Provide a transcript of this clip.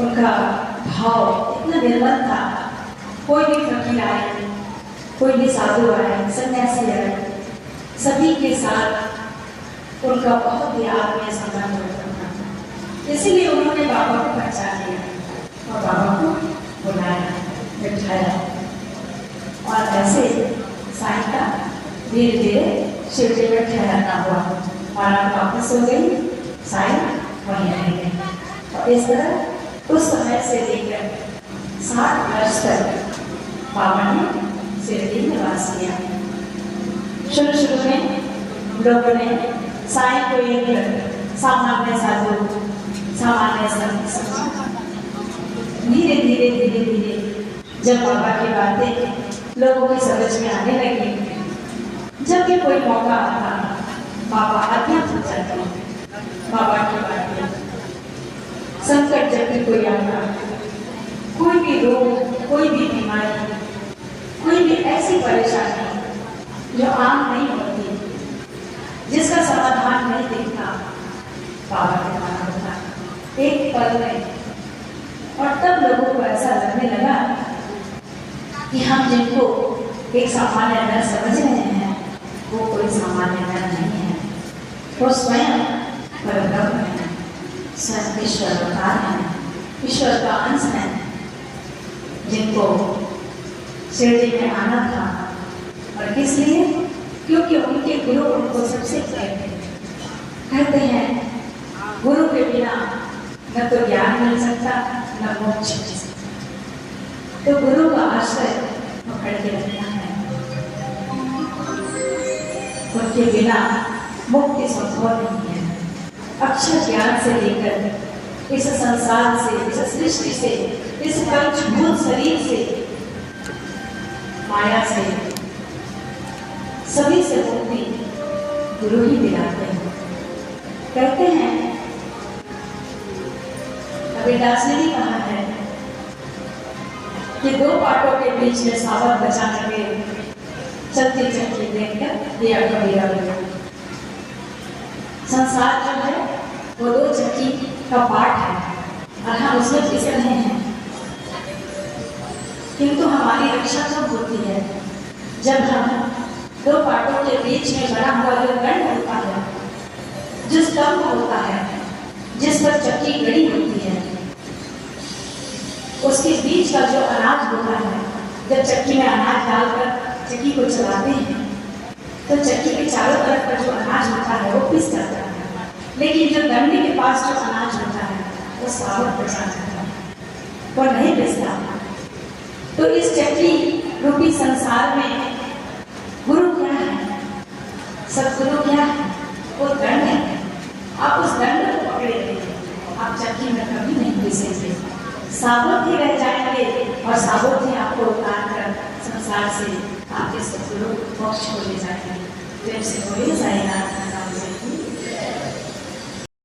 उनका भाव इतना निर्मल था। कोई भी फकीर आए, कोई भी साधु आए, सन्यासी आए, सभी के साथ उनका बहुत ही आत्मीय संबंध होता था। इसीलिए उन्होंने बाबा को पहचान लिया और बाबा को बुलाया, बिठाया और ऐसे साईं का धीरे धीरे शिवजी में ठहरना हुआ और आप वापस हो गई, साईं वहीं रह गए। और इस तरह उस समय से लेकर 60 वर्ष तक बाबा ने शिरडी में वास किया। शुरू में लोगों ने साईं को एक सामान्य साधु, सामान्य संत समझा। धीरे धीरे जब बाबा की बातें लोगों की समझ में आने लगी, जब भी कोई मौका आता बाबा अद्भुत हो जाते। बाबा की बातें, संकट जब भी कोई आता, कोई भी रोग, कोई भी बीमारी, कोई भी ऐसी परेशानी जो आम नहीं होती, जिसका समाधान नहीं दिखता, बाबा के पास होता एक पल में। और तब लोगों को ऐसा लगने लगा कि हम जिनको एक सामान्य नर समझ रहे हैं, वो कोई सामान्य नर नहीं है, वो स्वयं परब्रह्म है, स्वयं ईश्वर अवतार है, ईश्वर का अंश है, जिनको शिरडी में आना था। और किस लिए? क्योंकि उनके गुरु उनको सबसे कहते हैं गुरु के बिना न तो ज्ञान मिल सकता, न मोक्ष मिल सकता। तो गुरु का आश्रय पकड़ के रखना है, उनके बिना मुक्ति संभव नहीं है। अक्षर ज्ञान से लेकर इस संसार से, इस सृष्टि से, इस पंचभूत शरीर से, माया से, सभी से मुक्ति गुरु ही दिलाते हैं। कहते हैं, रविदास ने भी कहा है कि दो पाटों के बीच में सावर बचा लगे, चलती चलती देखकर दिया कबीरा लगा। संसार जो है वो दो चक्की का पाठ है और हम उसमें फिस रहे हैं। किंतु हमारी रक्षा कब होती है? जब हम दो पाटों के बीच में बना हुआ जो गंड होता है, जो स्तंभ होता है, जिस पर चक्की गड़ी होती है, उसके बीच का जो अनाज होता है, जब चक्की में अनाज डालकर चक्की को चलाते हैं तो चक्की के चारों तरफ का जो अनाज होता है वो पिस जाता है, लेकिन जो डंडे के पास जो अनाज होता है वो साबुत बचा जाता है, वो नहीं पिसता। तो इस चक्की रूपी संसार में गुरु क्या है? सतगुरु क्या है? वो दंड है। आप उस दंड को पकड़े रहिए, आप चक्की में कभी नहीं पिसेंगे, साबुत ही रह जाएंगे और साबुत ही आपको उतार कर संसार से आपके सतगुरु मोक्ष को ले जाएंगे। जब से बोले साईनाथ।